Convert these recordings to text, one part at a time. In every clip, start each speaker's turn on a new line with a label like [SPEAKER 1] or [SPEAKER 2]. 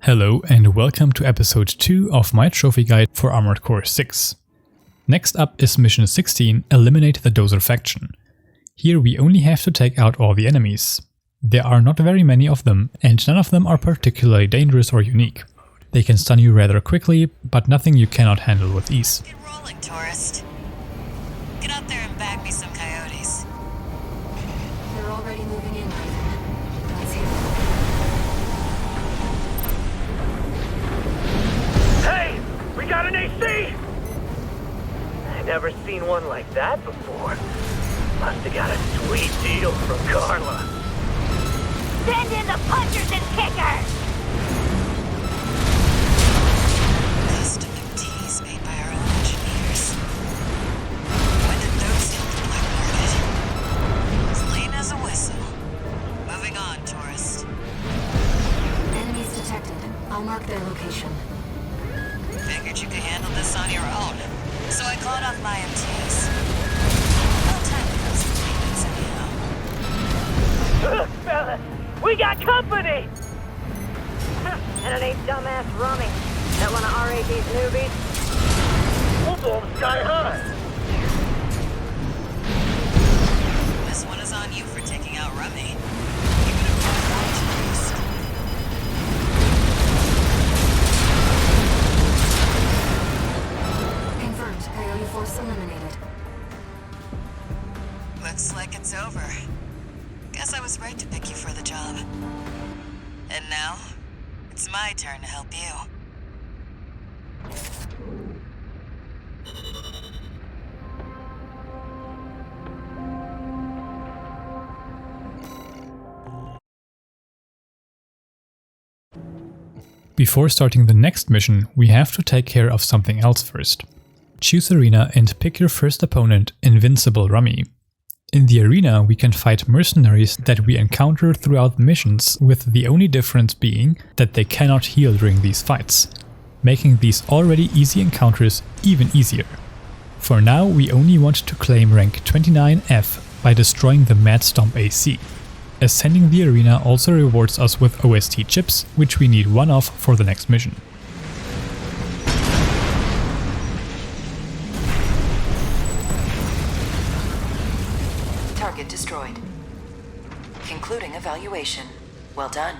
[SPEAKER 1] Hello and welcome to episode 2 of my trophy guide for Armored Core 6. Next up is mission 16, Eliminate the Dozer faction. Here we only have to take out all the enemies. There are not very many of them, and none of them are particularly dangerous or unique. They can stun you rather quickly, but nothing you cannot handle with ease.
[SPEAKER 2] Get rolling, tourist. Get out there and bag me some coyotes.
[SPEAKER 3] They're already moving in, Ivan. Let's hear them.
[SPEAKER 4] Hey! We got an AC! Never seen one like that before. Must have got a sweet deal from Carla.
[SPEAKER 5] Send in the punchers and kickers!
[SPEAKER 2] Custom MTs made by our own engineers. When did those hit the black market? Clean as a whistle. Moving on, tourist.
[SPEAKER 3] Enemies detected. I'll mark their location.
[SPEAKER 2] Figured you could handle this on your own. So I called off my MTs. Well, time to cut some payments anyhow.
[SPEAKER 4] Look, fellas! We got company!
[SPEAKER 5] And it ain't dumbass Rummy that wanna R8 these newbies.
[SPEAKER 4] We'll blow them sky high!
[SPEAKER 2] This one is on you for taking out Rummy. Even if you're not tourist.
[SPEAKER 3] Confirmed. Coyote force eliminated.
[SPEAKER 2] Looks like it's over. Guess I was right to pick you for the job. And now, it's my turn to help you.
[SPEAKER 1] Before starting the next mission, we have to take care of something else first. Choose arena and pick your first opponent, Invincible Rummy. In the arena, we can fight mercenaries that we encounter throughout the missions, with the only difference being that they cannot heal during these fights, making these already easy encounters even easier. For now, we only want to claim rank 29F by destroying the Mad Stomp AC. Ascending the arena also rewards us with OST chips, which we need one of for the next mission.
[SPEAKER 2] Target destroyed. Concluding evaluation. Well done.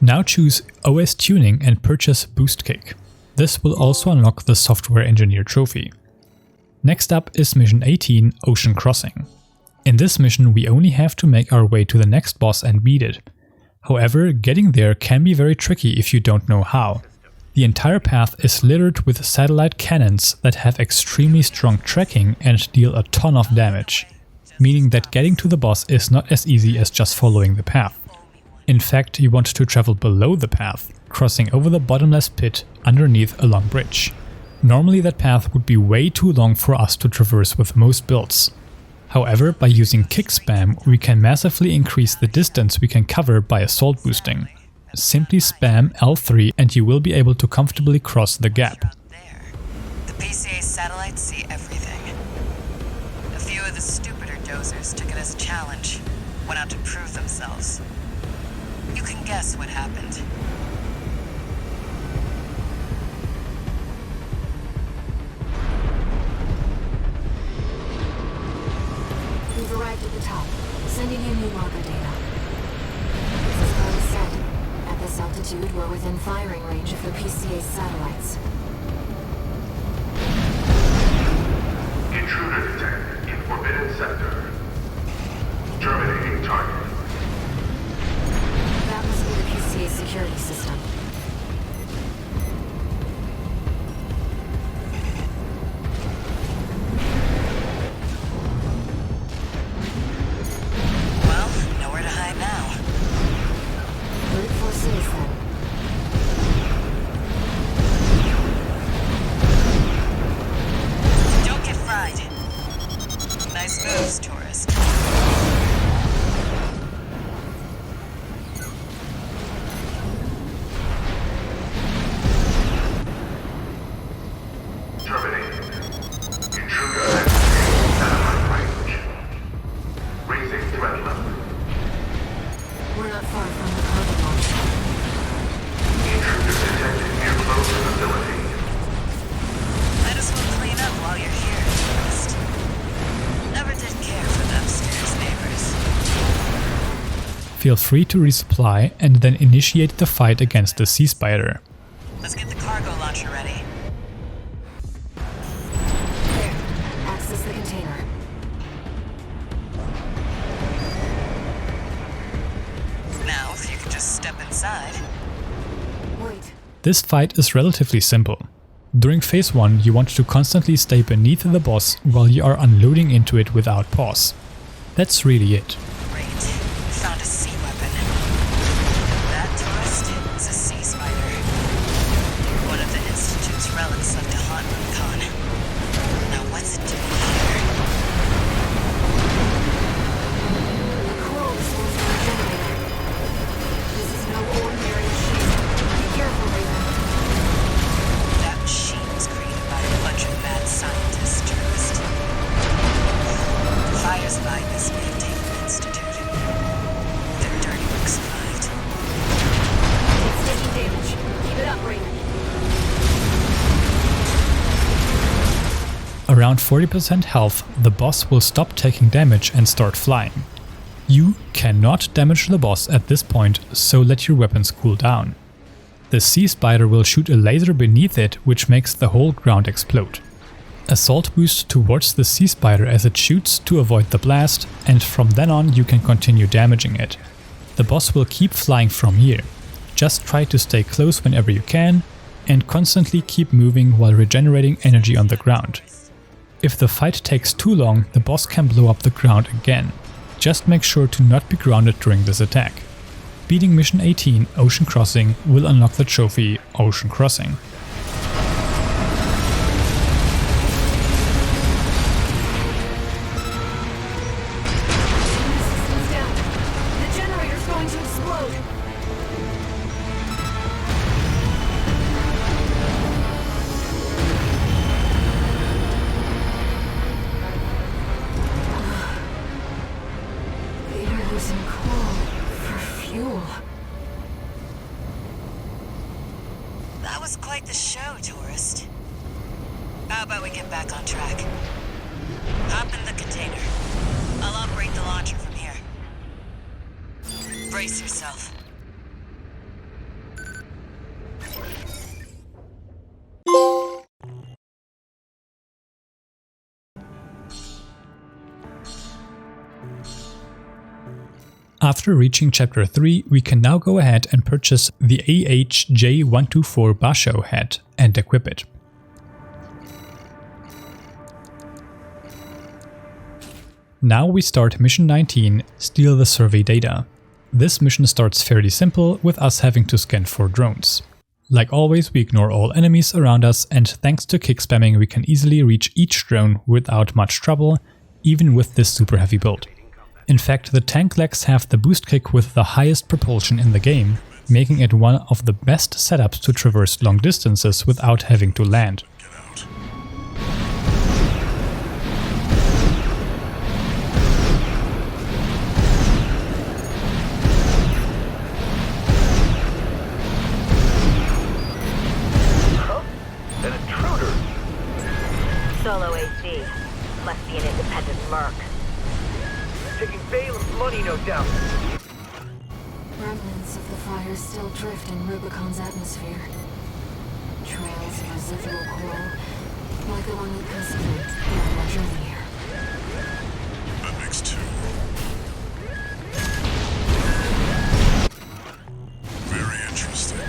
[SPEAKER 1] Now choose OS Tuning and purchase Boost Cake. This will also unlock the Software Engineer trophy. Next up is mission 18, Ocean Crossing. In this mission we only have to make our way to the next boss and beat it. However, getting there can be very tricky if you don't know how. The entire path is littered with satellite cannons that have extremely strong tracking and deal a ton of damage, meaning that getting to the boss is not as easy as just following the path. In fact, you want to travel below the path, crossing over the bottomless pit underneath a long bridge. Normally that path would be way too long for us to traverse with most builds. However, by using kick spam, we can massively increase the distance we can cover by assault boosting. Simply spam L3 and you will be able to comfortably cross the gap.
[SPEAKER 2] There. The PCA satellites see everything. A few of the stupider dozers took it as a challenge, went out to prove themselves. You can guess what happened.
[SPEAKER 3] We've arrived at the top. Sending you new marker data. As Carla said, at this altitude we're within firing range of the PCA satellites.
[SPEAKER 6] Intruder detected in Forbidden Sector. Terminating target.
[SPEAKER 3] That must be the PCA security system.
[SPEAKER 2] Well, nowhere to hide now.
[SPEAKER 3] Brute force is then.
[SPEAKER 2] Don't get fried. Nice moves, tourist.
[SPEAKER 3] not far from the cargo launcher.
[SPEAKER 6] Intruder detected near close facility.
[SPEAKER 2] Might as well clean up while you're here, tourist. Never did care for the upstairs neighbors.
[SPEAKER 1] Feel free to resupply and then initiate the fight against the Sea Spider.
[SPEAKER 2] Let's get the cargo launcher ready.
[SPEAKER 3] There. Access the container.
[SPEAKER 2] Now, if you could just step inside.
[SPEAKER 3] Wait.
[SPEAKER 1] This fight is relatively simple. During phase 1 you want to constantly stay beneath the boss while you are unloading into it without pause. That's really it.
[SPEAKER 2] Great. Found a sea weapon. That tourist is a sea spider. One of the Institute's relics left to haunt Rubicon. Now what's it doing here?
[SPEAKER 3] The coral disposal generator. This is no ordinary machine. Be careful, Raven.
[SPEAKER 2] That machine was created by a bunch of mad scientists, tourist. Fires of Rubicon Institute. Their dirty work survived.
[SPEAKER 3] It's taking damage. Keep it up, Raven.
[SPEAKER 1] Around 40% health, the boss will stop taking damage and start flying. You cannot damage the boss at this point, so let your weapons cool down. The Sea Spider will shoot a laser beneath it, which makes the whole ground explode. Assault boost towards the Sea Spider as it shoots to avoid the blast, and from then on you can continue damaging it. The boss will keep flying from here. Just try to stay close whenever you can, and constantly keep moving while regenerating energy on the ground. If the fight takes too long, the boss can blow up the ground again. Just make sure to not be grounded during this attack. Beating Mission 18, Ocean Crossing, will unlock the trophy Ocean Crossing.
[SPEAKER 3] Systems down. The generator's going to explode. They're using coal for fuel.
[SPEAKER 2] That was quite the show, tourist. How about we get back on track? Hop in the container. I'll operate the launcher from here. Brace yourself.
[SPEAKER 1] After reaching Chapter 3, we can now go ahead and purchase the AHJ-124 Basho head and equip it. Now we start Mission 19, Steal the Survey Data. This mission starts fairly simple, with us having to scan for drones. Like always, we ignore all enemies around us, and thanks to kick spamming we can easily reach each drone without much trouble, even with this super heavy build. In fact, the tank legs have the boost kick with the highest propulsion in the game, making it one of the best setups to traverse long distances without having to land.
[SPEAKER 4] An intruder.
[SPEAKER 5] Solo AC. Must be an independent merc.
[SPEAKER 4] Taking Balem's money, no doubt.
[SPEAKER 3] Remnants of the fires still drift in Rubicon's atmosphere. Trails of residual coral, like the one we considered during our journey here.
[SPEAKER 6] That makes two. Very interesting.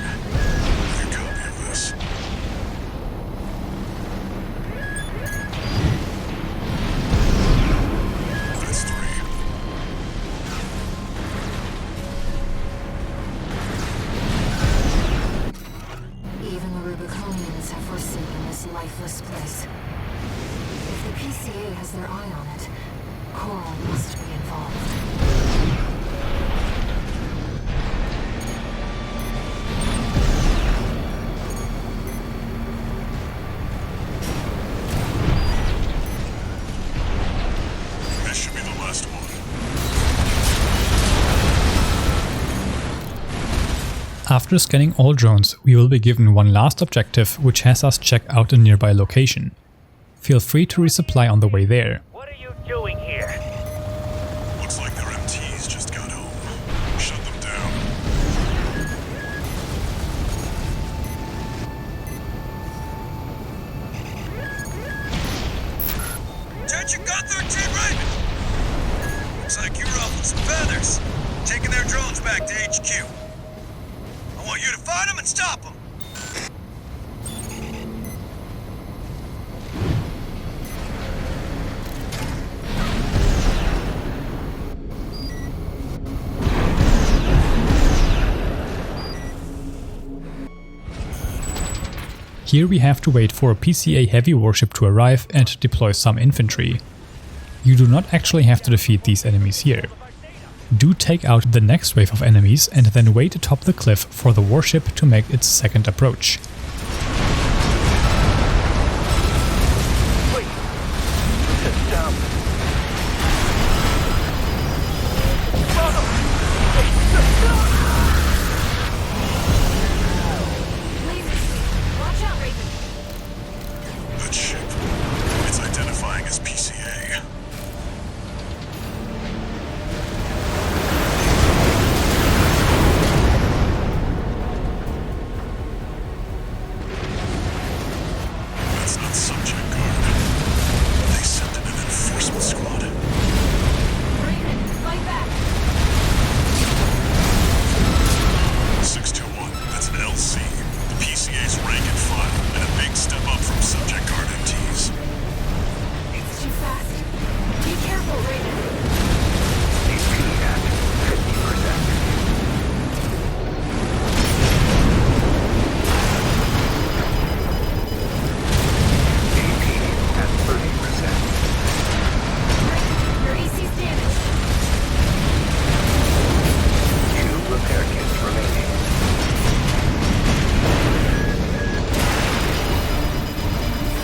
[SPEAKER 6] Make a copy of this. That's three.
[SPEAKER 3] Even the Rubiconians have forsaken this lifeless place. If the PCA has their eye on it, coral must be involved.
[SPEAKER 6] This should be the last one.
[SPEAKER 1] After scanning all drones, we will be given one last objective, which has us check out a nearby location. Feel free to resupply on the way there.
[SPEAKER 4] What are you doing here?
[SPEAKER 6] Looks like their MTs just got home. Shut them down.
[SPEAKER 7] Attention Gun 13 Raven! Looks like you're ruffling some feathers. Taking their drones back to HQ. I want you to find them and stop them.
[SPEAKER 1] Here we have to wait for a PCA heavy warship to arrive and deploy some infantry. You do not actually have to defeat these enemies here. Do take out the next wave of enemies and then wait atop the cliff for the warship to make its second approach.
[SPEAKER 4] Wait. Stop.
[SPEAKER 3] Watch out, Raven.
[SPEAKER 6] That ship. It's identifying as PCA. That's not subject guard. They sent in an enforcement squad.
[SPEAKER 3] Raven, fight back.
[SPEAKER 6] 621, that's an LC. The PCA's rank and file, and a big step up from subject guard MTs.
[SPEAKER 3] It's too fast. Be careful, Raven.
[SPEAKER 4] AP at 50%. AP at 30%.
[SPEAKER 3] Your EC's damaged.
[SPEAKER 4] 2 repair kits remaining.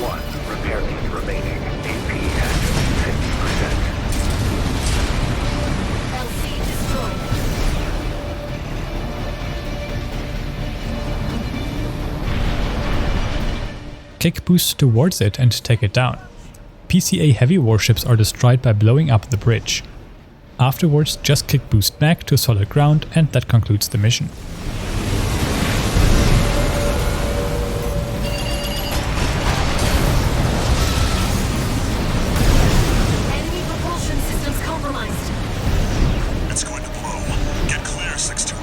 [SPEAKER 4] 1 repair kit remaining. AP at 50%.
[SPEAKER 3] LC destroyed.
[SPEAKER 1] Kick boost towards it and take it down. PCA heavy warships are destroyed by blowing up the bridge. Afterwards, just kick boost back to solid ground and that concludes the mission.
[SPEAKER 3] Enemy propulsion systems compromised.
[SPEAKER 6] It's going to blow. Get clear, 621.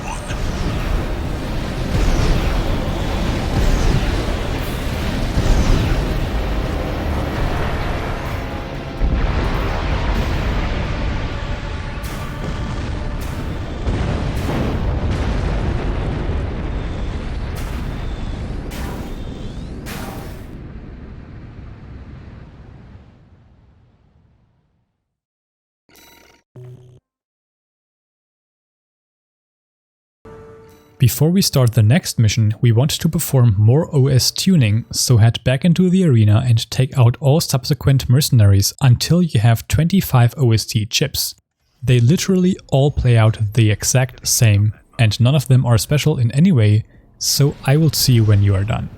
[SPEAKER 1] Before we start the next mission, we want to perform more OS tuning, so head back into the arena and take out all subsequent mercenaries until you have 25 OST chips. They literally all play out the exact same, and none of them are special in any way, so I will see you when you are done.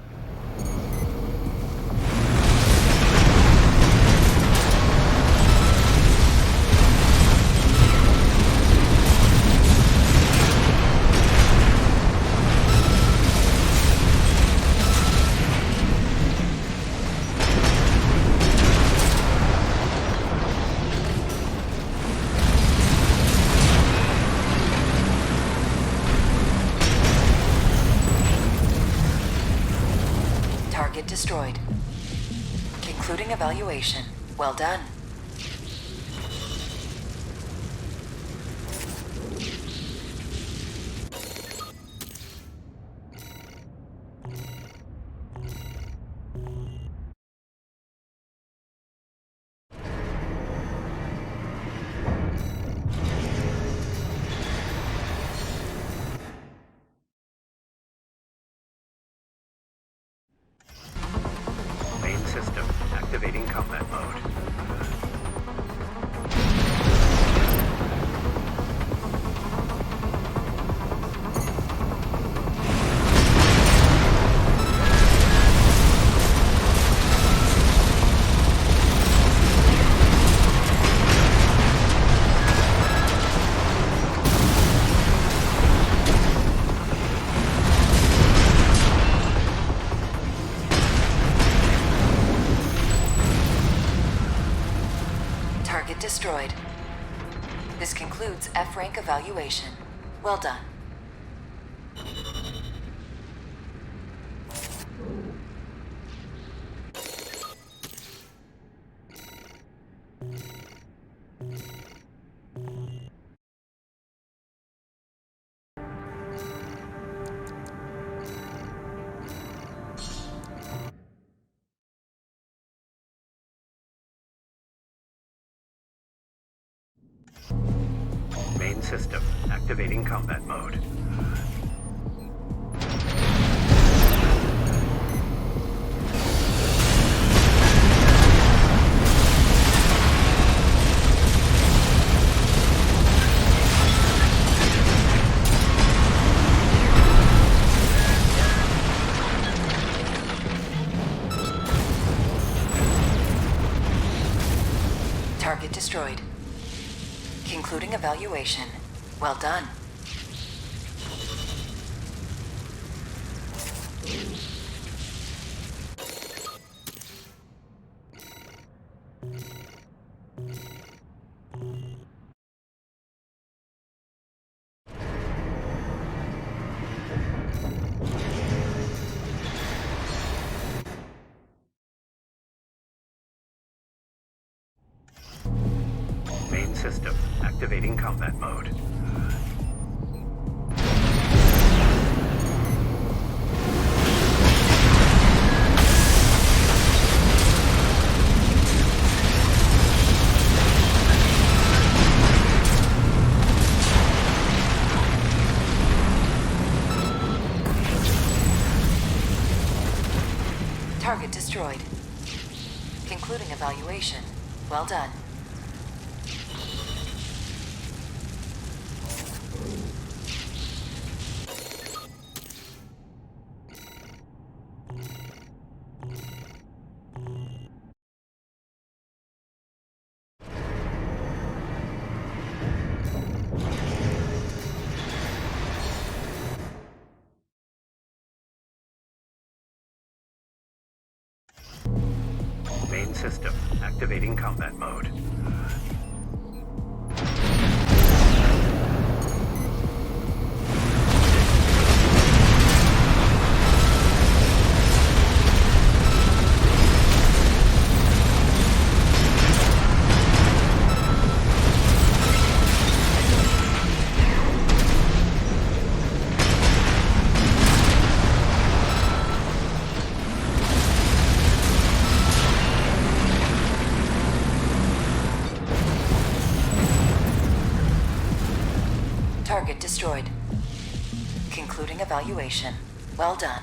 [SPEAKER 2] Target destroyed. Concluding evaluation. Well done.
[SPEAKER 4] Main system activating combat mode.
[SPEAKER 3] destroyed. This concludes F-rank evaluation. Well done.
[SPEAKER 8] Main system, activating combat mode.
[SPEAKER 3] Target destroyed. Concluding evaluation. Well done.
[SPEAKER 8] Main system, activating combat mode.
[SPEAKER 3] Target destroyed. Concluding evaluation. Well done.
[SPEAKER 8] Main system, activating combat mode.
[SPEAKER 3] Target destroyed. Concluding evaluation. Well done.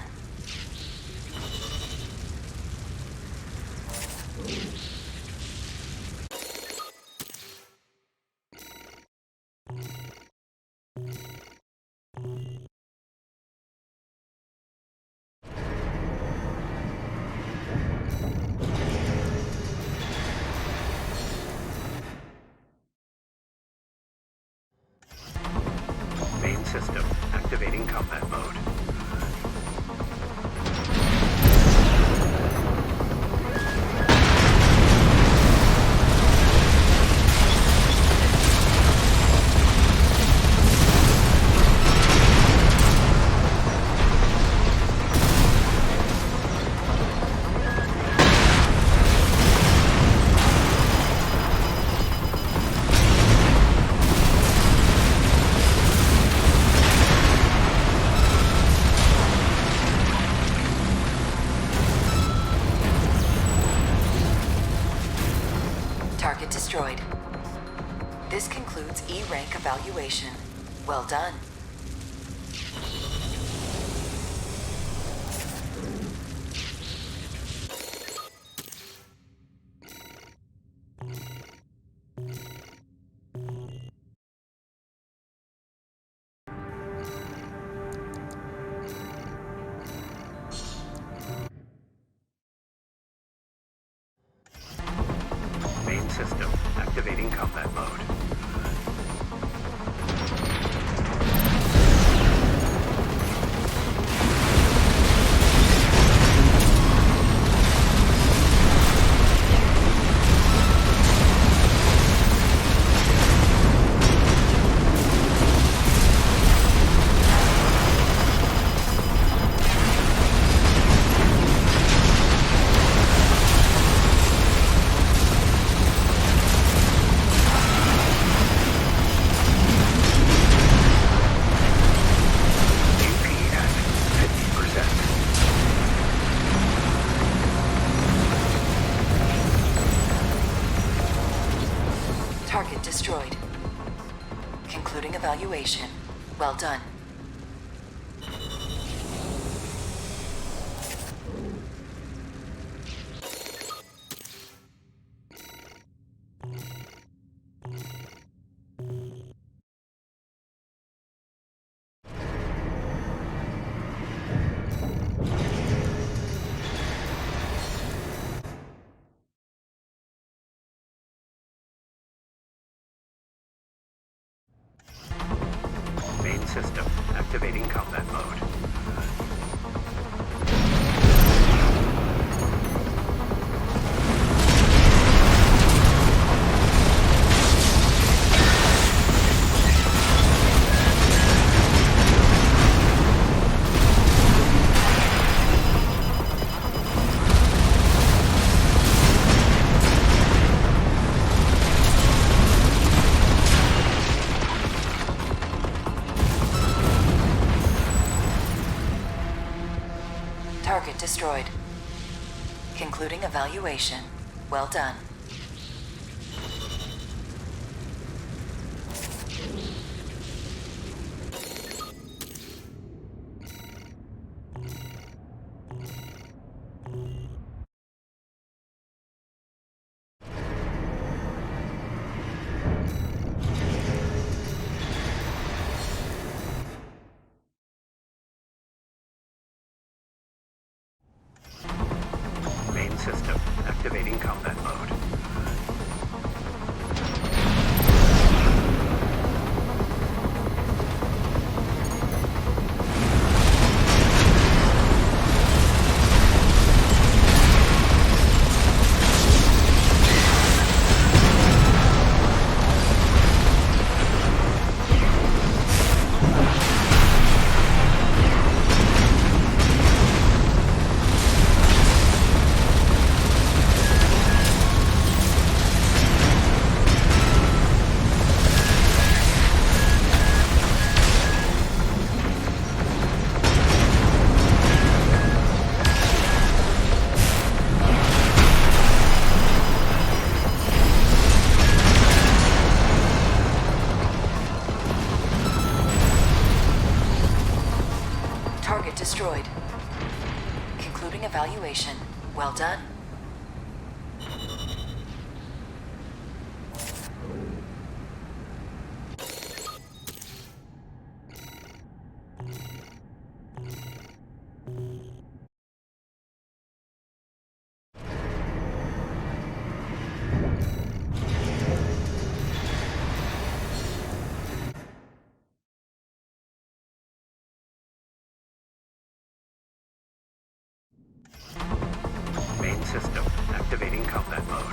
[SPEAKER 8] Main system, activating combat mode.
[SPEAKER 3] Target destroyed. This concludes E-rank evaluation. Well done.
[SPEAKER 8] Main system, activating combat mode.
[SPEAKER 2] evaluation. Well done.
[SPEAKER 8] Main system activating combat mode.
[SPEAKER 2] Target destroyed. Concluding evaluation. Well done.
[SPEAKER 8] Main system activating combat mode.
[SPEAKER 2] Target destroyed. Concluding evaluation. Well done.
[SPEAKER 8] Main system activating combat mode.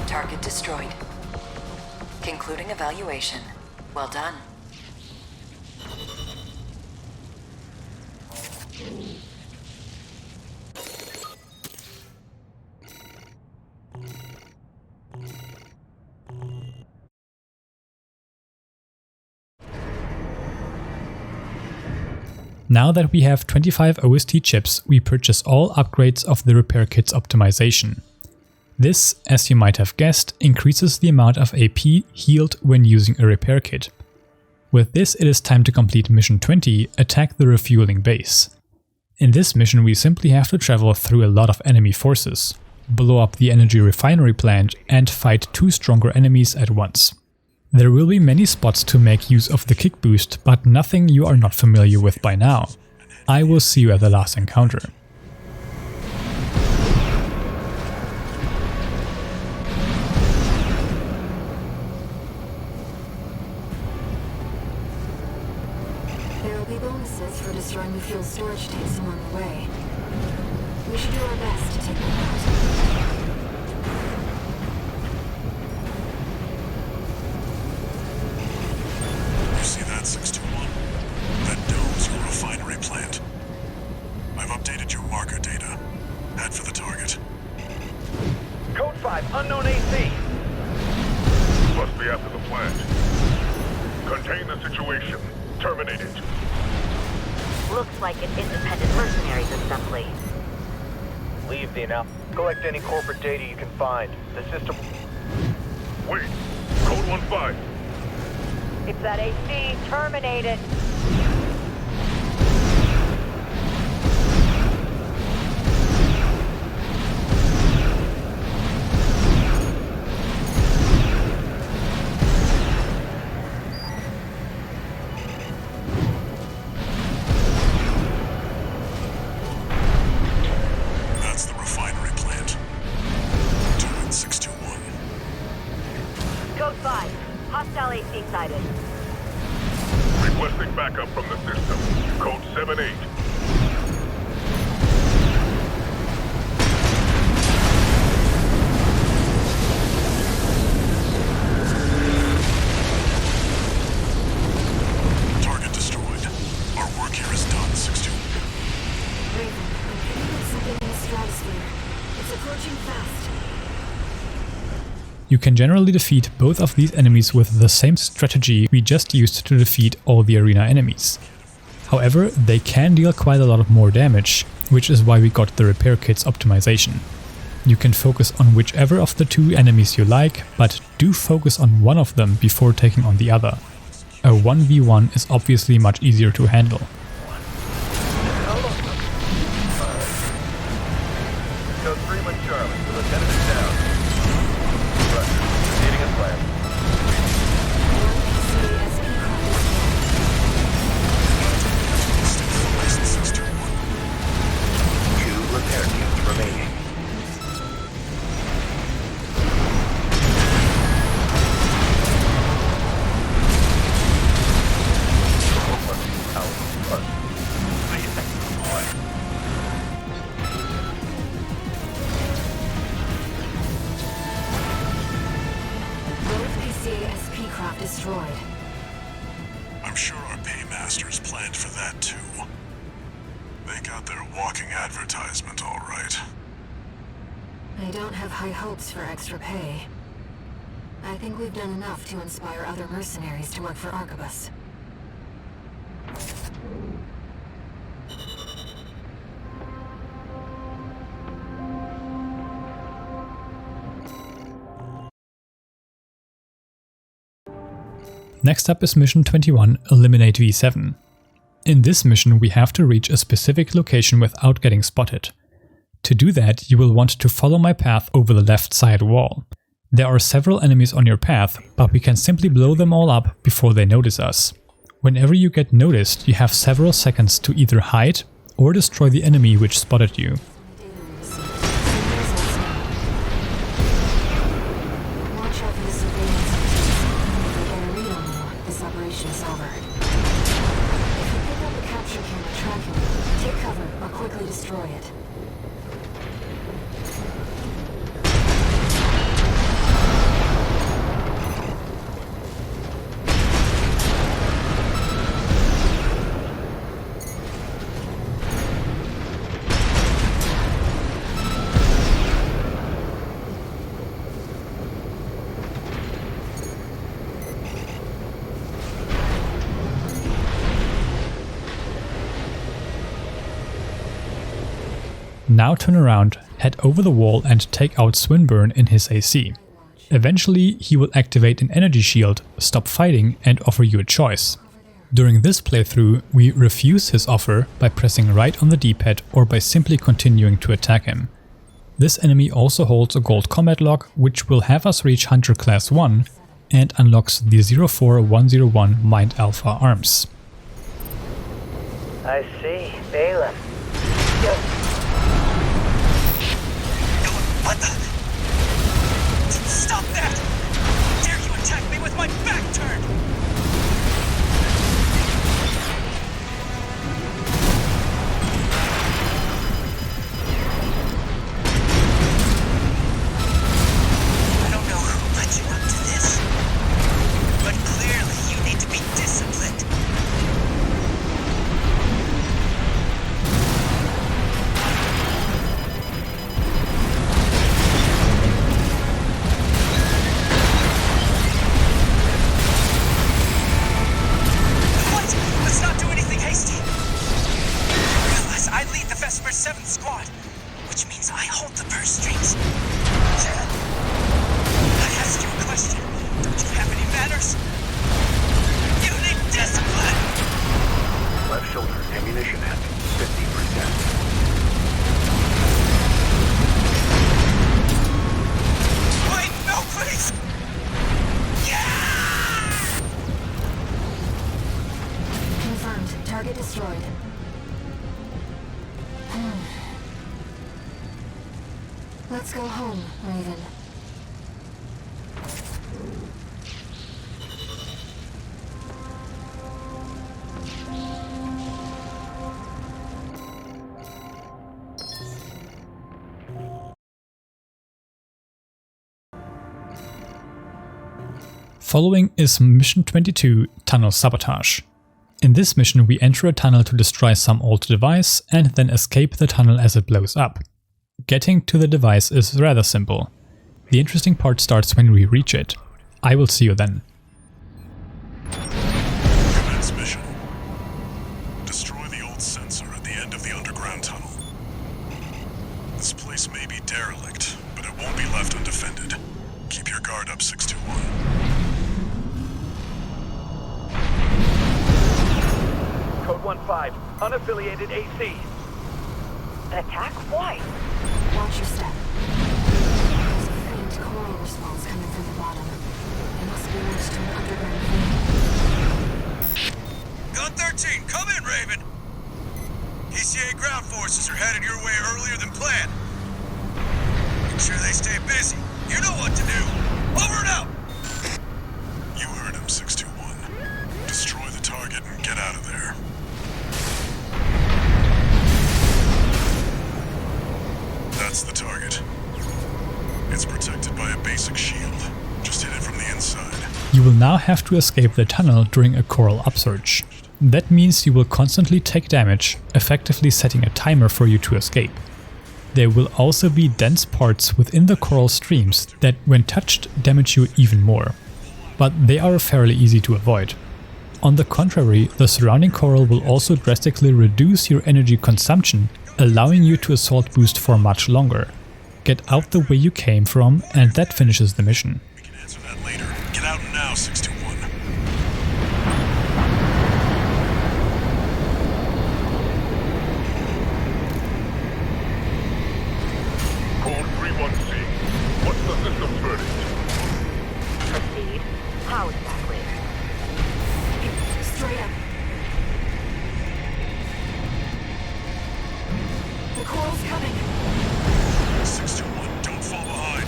[SPEAKER 2] Target destroyed. Concluding evaluation. Well done.
[SPEAKER 1] Now that we have 25 OST chips, we purchase all upgrades of the repair kit's optimization. This, as you might have guessed, increases the amount of AP healed when using a repair kit. With this, it is time to complete Mission 20, Attack the Refueling Base. In this mission we simply have to travel through a lot of enemy forces, blow up the energy refinery plant and fight 2 stronger enemies at once. There will be many spots to make use of the kick boost, but nothing you are not familiar with by now. I will see you at the last encounter.
[SPEAKER 3] There will be bonuses for destroying the fuel storage tanks along the way. We We should do our best to take them out.
[SPEAKER 6] You see that, 621? That dome's your refinery plant. I've updated your marker data. Head for the target.
[SPEAKER 4] Code 5, unknown AC.
[SPEAKER 9] Must be after the plant. Contain the situation. Terminate it.
[SPEAKER 5] Looks like an independent mercenaries assembly.
[SPEAKER 4] Leave the now. Collect any corporate data you can find. The system...
[SPEAKER 9] Wait. Code 1-5.
[SPEAKER 5] It's that AC. Terminated.
[SPEAKER 6] That's the refinery plant. Do it, 621.
[SPEAKER 5] Code 5. Hostile AC sighted.
[SPEAKER 9] Requesting backup from the system. Code 7-8.
[SPEAKER 6] Target destroyed. Our work here is done, 621.
[SPEAKER 3] Raven, I'm picking up something in the stratosphere. It's approaching fast.
[SPEAKER 1] You can generally defeat both of these enemies with the same strategy we just used to defeat all the arena enemies. However, they can deal quite a lot more damage, which is why we got the repair kit's optimization. You can focus on whichever of the two enemies you like, but do focus on one of them before taking on the other. A 1v1 is obviously much easier to handle.
[SPEAKER 4] Code 3 with Charlie. The lieutenant is down. Roger. Needing a plan.
[SPEAKER 6] Stay focused, 621.
[SPEAKER 4] 2 repair kits remaining.
[SPEAKER 3] Destroyed.
[SPEAKER 6] I'm sure our paymasters planned for that too. They got their walking advertisement all right.
[SPEAKER 3] I don't have high hopes for extra pay. I think we've done enough to inspire other mercenaries to work for Arquebus.
[SPEAKER 1] Next up is mission 21, Eliminate V.VII. In this mission we have to reach a specific location without getting spotted. To do that, you will want to follow my path over the left side wall. There are several enemies on your path, but we can simply blow them all up before they notice us. Whenever you get noticed, you have several seconds to either hide or destroy the enemy which spotted you.
[SPEAKER 3] Watch out for the surveillance entities. If they get a read on you, this operation is over. If you pick up a capture camera tracking you, take cover or quickly destroy it.
[SPEAKER 1] Now turn around, head over the wall and take out Swinburne in his AC. Eventually he will activate an energy shield, stop fighting and offer you a choice. During this playthrough we refuse his offer by pressing right on the D-pad or by simply continuing to attack him. This enemy also holds a gold combat lock which will have us reach Hunter Class 1 and unlocks the 04101 Mind Alpha arms.
[SPEAKER 4] I see. Bailiff.
[SPEAKER 7] What the? Stop that! Dare you attack me with my back turned?
[SPEAKER 3] destroyed. Let's go home, Raven.
[SPEAKER 1] Following is Mission 22, Tunnel Sabotage. In this mission we enter a tunnel to destroy some old device and then escape the tunnel as it blows up. Getting to the device is rather simple. The interesting part starts when we reach it. I will see you then.
[SPEAKER 6] Commence mission. Destroy the old sensor at the end of the underground tunnel. This place may be derelict, but it won't be left undefended. Keep your guard up, 621.
[SPEAKER 4] Code 1-5, unaffiliated AC.
[SPEAKER 5] An attack? Why?
[SPEAKER 3] Watch your step. There's a faint coral response coming from the bottom. It must be linked to an underground vein.
[SPEAKER 7] Gun 13, come in, Raven. PCA ground forces are headed your way earlier than planned. Make sure they stay busy. You know what to do. Over and out!
[SPEAKER 6] You heard him, 621. Destroy the target and get out of there. That's the target. It's protected by a basic shield. Just hit it from the inside.
[SPEAKER 1] You will now have to escape the tunnel during a coral upsurge. That means you will constantly take damage, effectively setting a timer for you to escape. There will also be dense parts within the coral streams that, when touched, damage you even more. But they are fairly easy to avoid. On the contrary, the surrounding coral will also drastically reduce your energy consumption, allowing you to assault boost for much longer. Get out the way you came from, and that finishes the mission.
[SPEAKER 6] We can answer that later. Get out now, 621.
[SPEAKER 9] Code 31C. What's the system's verdict?
[SPEAKER 5] Proceed? How exactly?
[SPEAKER 3] Straight up. The coral's coming.
[SPEAKER 6] 621, don't fall behind.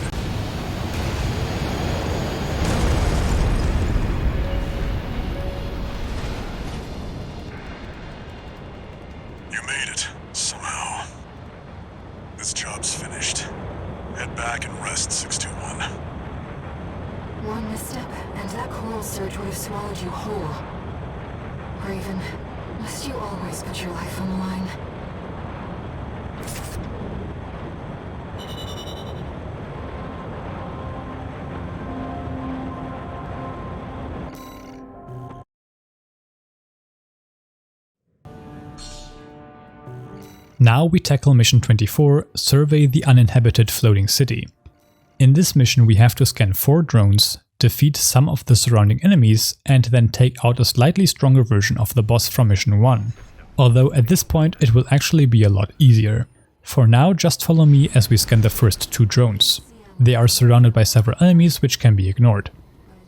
[SPEAKER 6] You made it, somehow. This job's finished. Head back and rest, 621.
[SPEAKER 3] One misstep, and that coral surge would have swallowed you whole. Raven, must you always put your life on the line?
[SPEAKER 1] Now we tackle Mission 24, Survey the Uninhabited Floating City. In this mission we have to scan 4 drones, defeat some of the surrounding enemies, and then take out a slightly stronger version of the boss from Mission 1. Although at this point it will actually be a lot easier. For now, just follow me as we scan the first 2 drones. They are surrounded by several enemies which can be ignored.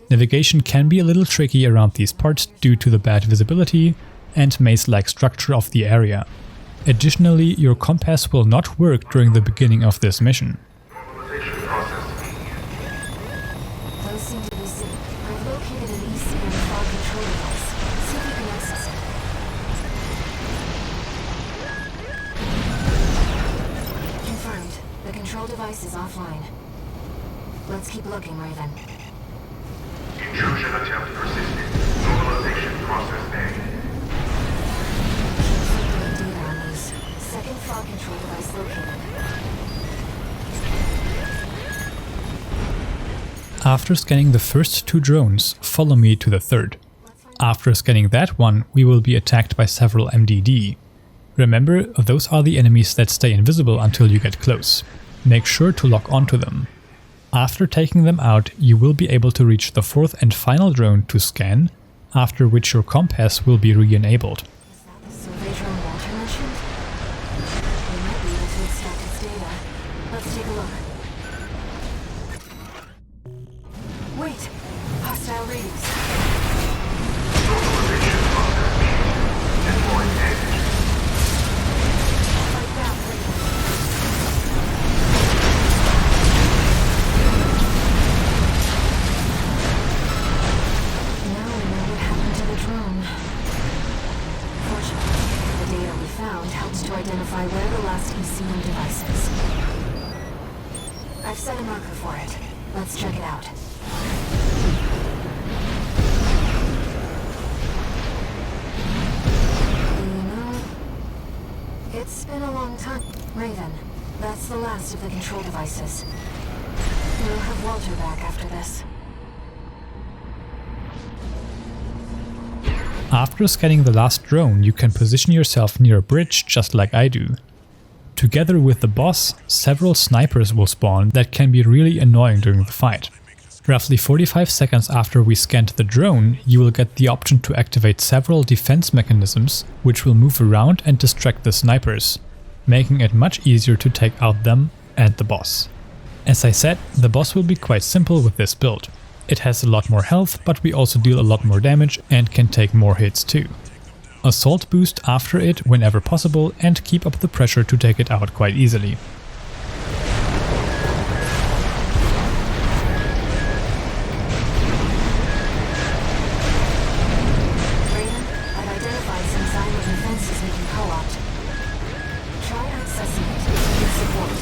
[SPEAKER 1] Navigation can be a little tricky around these parts due to the bad visibility and maze-like structure of the area. Additionally, your compass will not work during the beginning of this mission.
[SPEAKER 3] Those seem to be safe. I've located an ECM fog control device. See if you can access it. Confirmed. The control device is offline. Let's keep looking, Raven.
[SPEAKER 9] Intrusion attempt persisted. Normalization process A.
[SPEAKER 3] Data on these. Second fog control device located.
[SPEAKER 1] After scanning the first 2 drones, follow me to the third. After scanning that one, we will be attacked by several MDD. Remember, those are the enemies that stay invisible until you get close. Make sure to lock onto them. After taking them out, you will be able to reach the 4th and final drone to scan, after which your compass will be re-enabled.
[SPEAKER 3] Survey drone Walter mentioned? We might be able to extract its data. Let's take a look. Wait! Hostile readings.
[SPEAKER 9] Normalization process B. Endpoint A.
[SPEAKER 3] set a marker for it. Let's check it out. You know, it's been a long time. Raven, that's the last of the control devices. We'll have Walter back after this.
[SPEAKER 1] After scanning the last drone, you can position yourself near a bridge just like I do. Together with the boss, several snipers will spawn that can be really annoying during the fight. Roughly 45 seconds after we scanned the drone, you will get the option to activate several defense mechanisms which will move around and distract the snipers, making it much easier to take out them and the boss. As I said, the boss will be quite simple with this build. It has a lot more health, but we also deal a lot more damage and can take more hits too. Assault boost after it whenever possible and keep up the pressure to take it out quite easily.
[SPEAKER 3] Raven, I've identified some sign of defenses we can co-opt. Try accessing it with support.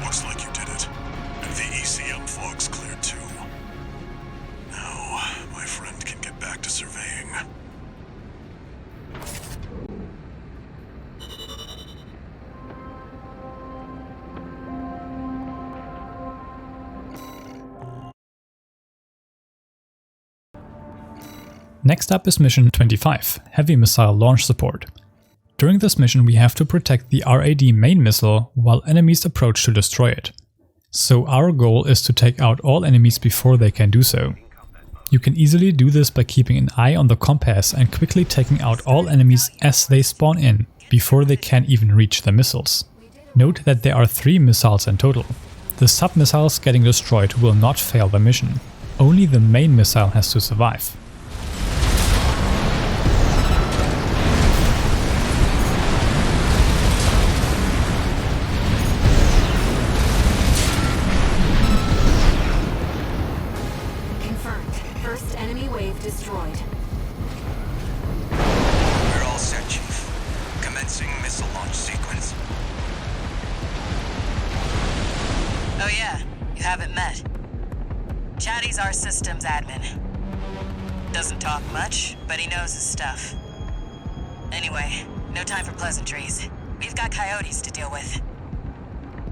[SPEAKER 6] Looks like you did it. And the ECM fog's cleared too. Now, my friend can get back to surveying.
[SPEAKER 1] Next up is mission 25, Heavy Missile Launch Support. During this mission we have to protect the RAD main missile while enemies approach to destroy it. So our goal is to take out all enemies before they can do so. You can easily do this by keeping an eye on the compass and quickly taking out all enemies as they spawn in, before they can even reach the missiles. Note that there are 3 missiles in total. The sub-missiles getting destroyed will not fail the mission. Only the main missile has to survive.
[SPEAKER 3] Destroyed.
[SPEAKER 7] We're all set, Chief. Commencing missile launch sequence.
[SPEAKER 2] Oh yeah, you haven't met. Chatty's our systems admin. Doesn't talk much, but he knows his stuff. Anyway, no time for pleasantries. We've got coyotes to deal with.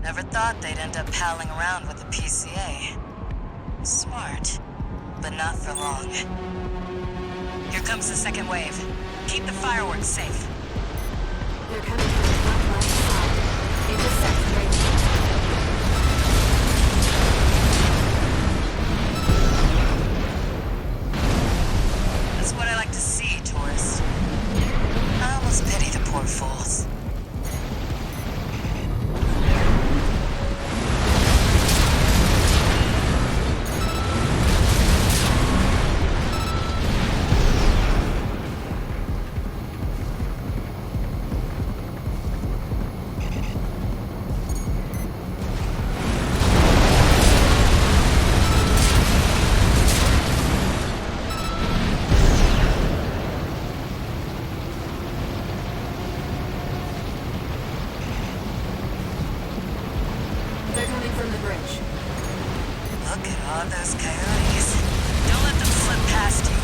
[SPEAKER 2] Never thought they'd end up palling around with the PCA. Smart, but not for long. Here comes the second wave. Keep the fireworks safe.
[SPEAKER 3] They're coming from the front left side. Intersect right now.
[SPEAKER 2] That's what I like to see, tourist. I almost pity the poor fools. Those coyotes. Don't let them slip past you.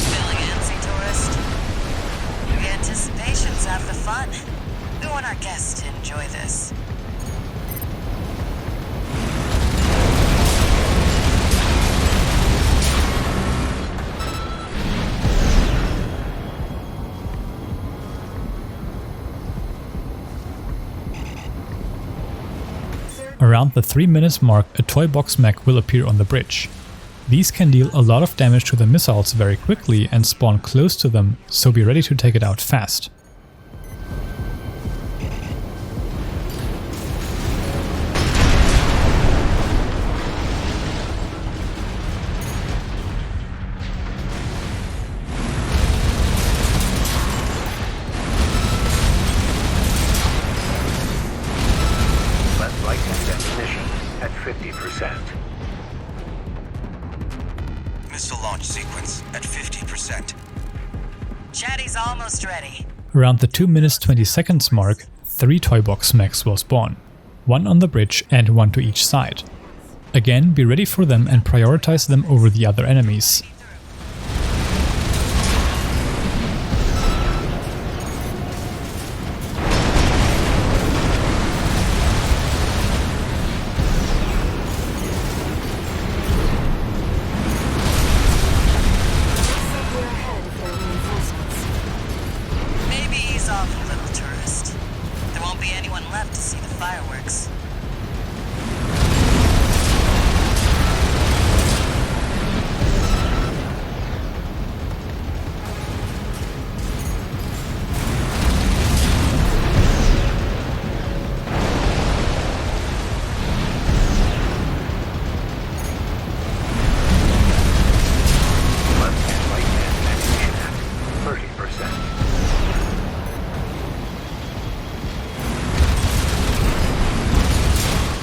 [SPEAKER 2] Feeling antsy, tourist? The anticipation's half the fun. We want our guests to enjoy this.
[SPEAKER 1] Around the 3 minutes mark, a toy box mech will appear on the bridge. These can deal a lot of damage to the missiles very quickly and spawn close to them, so be ready to take it out fast.
[SPEAKER 7] Missile launch sequence at 50%.
[SPEAKER 2] Chatty's almost ready.
[SPEAKER 1] Around the 2 minutes 20 seconds mark, 3 toy box mechs will spawn. 1 on the bridge and 1 to each side. Again, be ready for them and prioritize them over the other enemies.
[SPEAKER 2] Left to see the fireworks.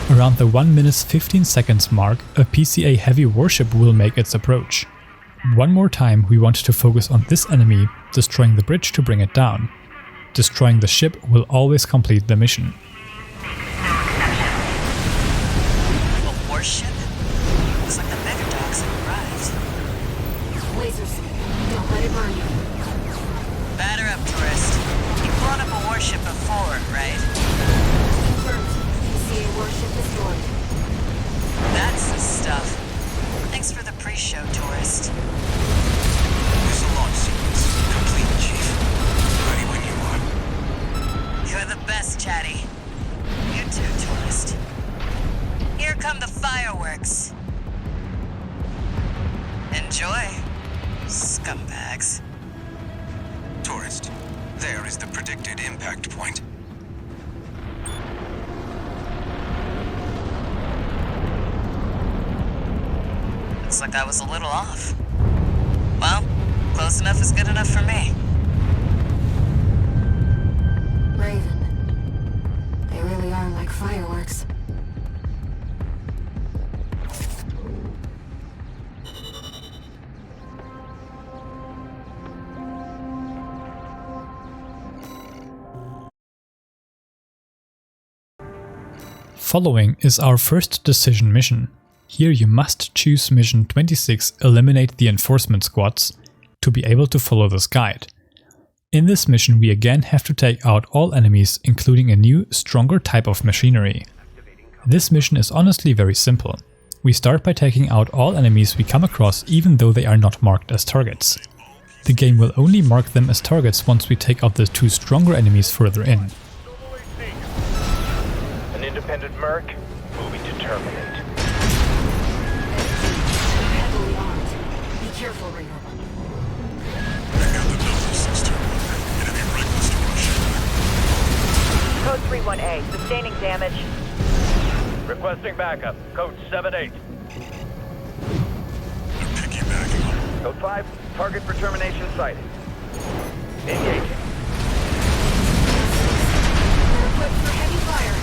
[SPEAKER 1] Around the 1 minute 15 seconds mark, a PCA heavy warship will make its approach. One more time, we want to focus on this enemy, destroying the bridge to bring it down. Destroying the ship will always complete the mission.
[SPEAKER 2] A warship? Looks like the mega dogs have arrived.
[SPEAKER 3] Laser sweep. Don't let it burn you.
[SPEAKER 2] Batter up, tourist. You've blown up a warship before, right?
[SPEAKER 3] Warship destroyed.
[SPEAKER 2] That's the stuff. Thanks for the pre-show, tourist.
[SPEAKER 7] Missile launch sequence complete, Chief. Ready when you are.
[SPEAKER 2] You're the best, Chatty. You too, tourist. Here come the fireworks. Enjoy, scumbags.
[SPEAKER 7] Tourist, there is the predicted impact point.
[SPEAKER 2] Looks like I was a little off. Well, close enough is good enough for me.
[SPEAKER 3] Raven. They really are like fireworks.
[SPEAKER 1] following is our first decision mission. Here you must choose mission 26, Eliminate the Enforcement Squads, to be able to follow this guide. In this mission we again have to take out all enemies, including a new, stronger type of machinery. This mission is honestly very simple. We start by taking out all enemies we come across, even though they are not marked as targets. The game will only mark them as targets once we take out the 2 stronger enemies further in.
[SPEAKER 4] An independent merc, moving to terminate.
[SPEAKER 3] Heavily armed. Be careful, Raider.
[SPEAKER 6] I've got the numbers, 621. It'd be reckless to rush.
[SPEAKER 5] Code 31A, sustaining damage.
[SPEAKER 4] Requesting backup. Code 78.
[SPEAKER 6] They're piggybacking.
[SPEAKER 4] Code 5, target for termination sighted. Engaging.
[SPEAKER 3] We're equipped for heavy fire.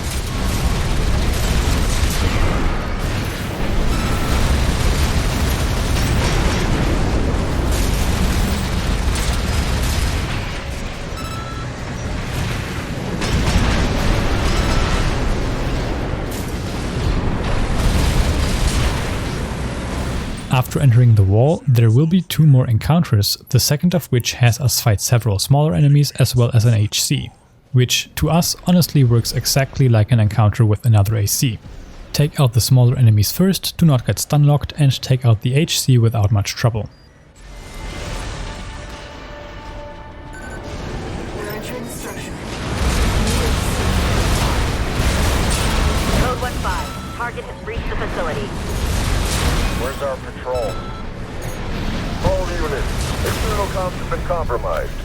[SPEAKER 1] After entering the wall, there will be 2 more encounters, the second of which has us fight several smaller enemies as well as an HC, which to us honestly works exactly like an encounter with another AC. Take out the smaller enemies first, do not get stun locked, and take out the HC without much trouble.
[SPEAKER 3] We're entering the structure.
[SPEAKER 5] Code 15, target has breached the facility.
[SPEAKER 9] Where's our patrol? All units, external comms have been compromised.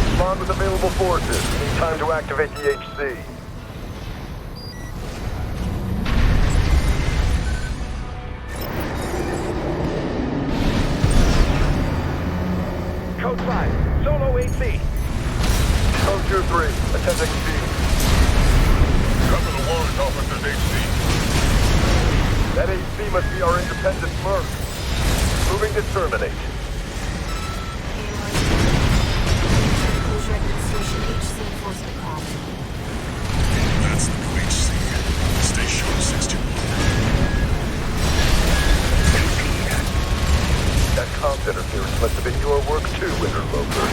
[SPEAKER 9] Respond with available forces. Need time to activate the HC.
[SPEAKER 4] Code 5, solo AC.
[SPEAKER 9] Code 2-3, attending C.
[SPEAKER 6] Cover the warrant officer's HC.
[SPEAKER 9] That AC must be our independent merc. Moving to terminate.
[SPEAKER 3] Closure administration HC enforcement craft.
[SPEAKER 6] That's the new HC. Stay sharp, 621.
[SPEAKER 9] That comms interference must have been your work too, Interloper.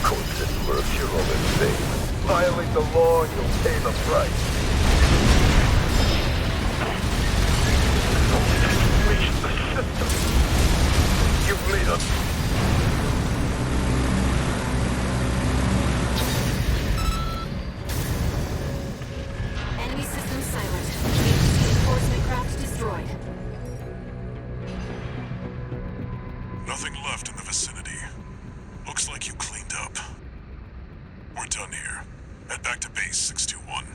[SPEAKER 9] Coincidence for a funeral in vain. Violate the law and you'll pay the price. Reach the system. You lead us.
[SPEAKER 3] Enemy system silent. HC enforcement craft destroyed.
[SPEAKER 6] Nothing left in the vicinity. Looks like you cleaned up. We're done here. Head back to base 621.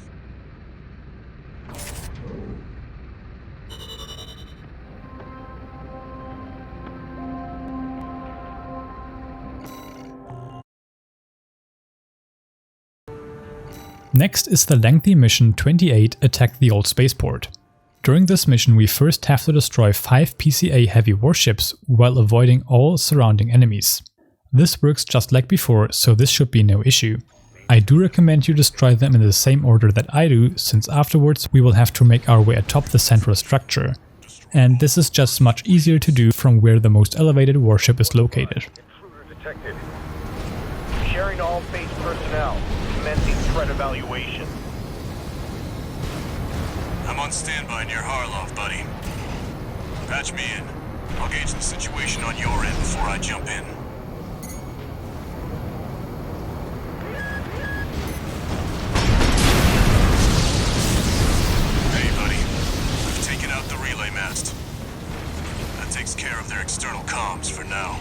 [SPEAKER 1] Next is the lengthy mission 28, Attack the Old Spaceport. During this mission we first have to destroy 5 PCA heavy warships while avoiding all surrounding enemies. This works just like before, so this should be no issue. I do recommend you destroy them in the same order that I do, since afterwards we will have to make our way atop the central structure. And this is just much easier to do from where the most elevated warship is located.
[SPEAKER 4] Intruder detected. Sharing all base personnel. Commencing threat evaluation.
[SPEAKER 6] I'm on standby near Harlov, buddy. Patch me in. I'll gauge the situation on your end before I jump in. Hey, buddy. We've taken out the relay mast. That takes care of their external comms for now.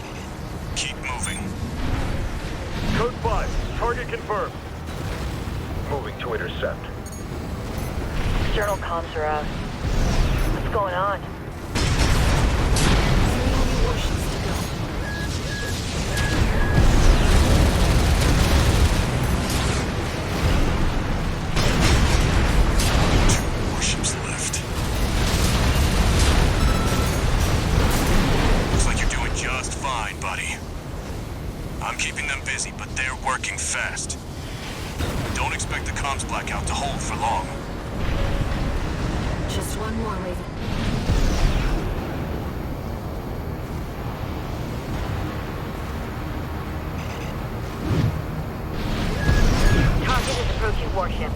[SPEAKER 6] Keep moving.
[SPEAKER 9] Code 5, target confirmed. Moving to intercept.
[SPEAKER 5] External comms are out. What's going on?
[SPEAKER 3] 3 warships to go.
[SPEAKER 6] 2 warships left. Looks like you're doing just fine, buddy. I'm keeping them busy, but they're working fast. Don't expect the comms blackout to hold for long.
[SPEAKER 3] Just one more, Raven.
[SPEAKER 5] Target is approaching warship.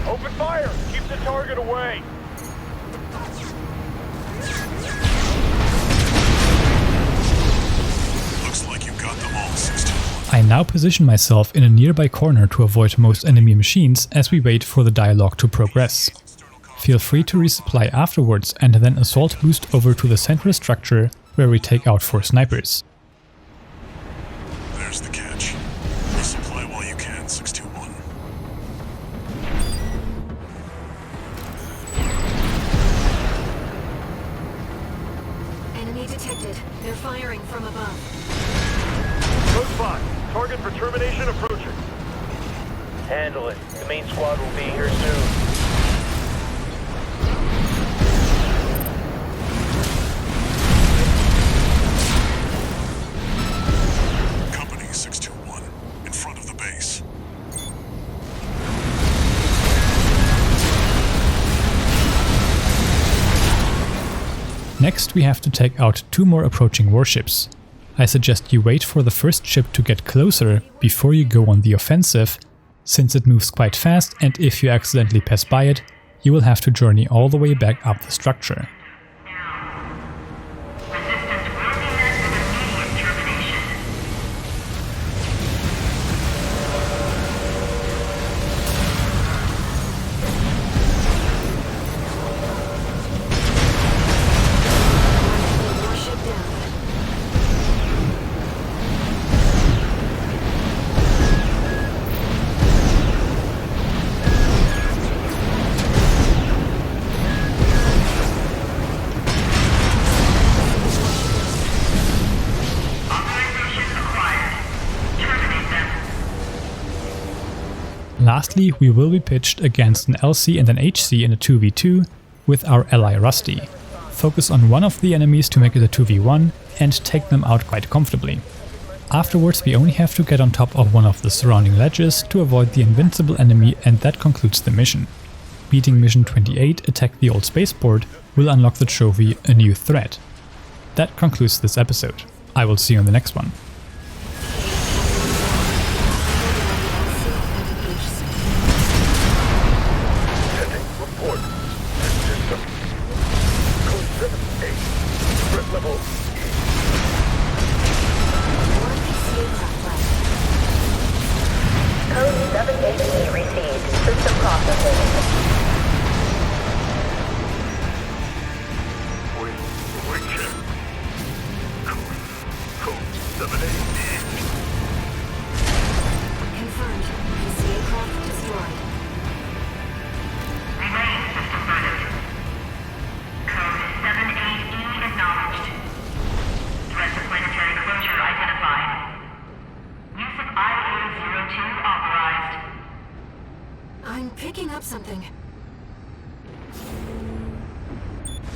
[SPEAKER 4] Open fire! Keep the target away!
[SPEAKER 6] Looks like you got them all, 61.
[SPEAKER 1] I now position myself in a nearby corner to avoid most enemy machines as we wait for the dialogue to progress. Feel free to resupply afterwards and then assault boost over to the central structure where we take out 4 snipers.
[SPEAKER 6] There's the catch. Resupply while you can, 621.
[SPEAKER 3] Enemy detected. They're firing from above.
[SPEAKER 4] Code 5. Target for termination approaching. Handle it. The main squad will be here soon.
[SPEAKER 6] Company 621, in front of the base.
[SPEAKER 1] Next we have to take out 2 more approaching warships. I suggest you wait for the first ship to get closer before you go on the offensive, since it moves quite fast and if you accidentally pass by it, you will have to journey all the way back up the structure. Lastly, we will be pitched against an LC and an HC in a 2v2 with our ally Rusty. Focus on one of the enemies to make it a 2v1 and take them out quite comfortably. Afterwards we only have to get on top of one of the surrounding ledges to avoid the invincible enemy, and that concludes the mission. Beating mission 28, Attack the Old Spaceport, will unlock the trophy A New Threat. That concludes this episode. I will see you on the next one.
[SPEAKER 9] Level
[SPEAKER 5] Code 780 received. System processing.
[SPEAKER 9] we check. Code 780.
[SPEAKER 3] Confirmed. PCA craft destroyed.
[SPEAKER 5] Remain system ready. Code 780 acknowledged. Threat to planetary closure identified. Use of IA-02 authorized.
[SPEAKER 3] I'm picking up something.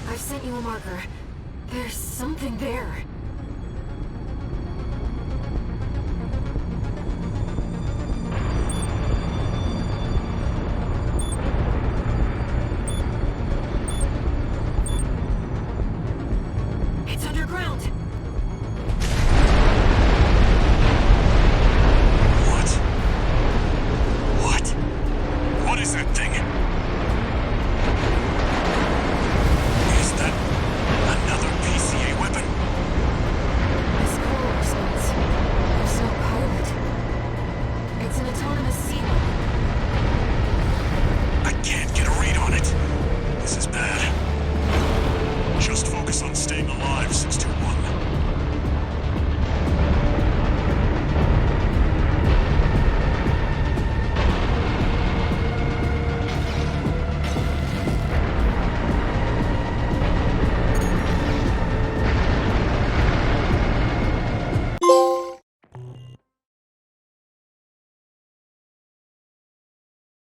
[SPEAKER 3] I've sent you a marker. There's something there.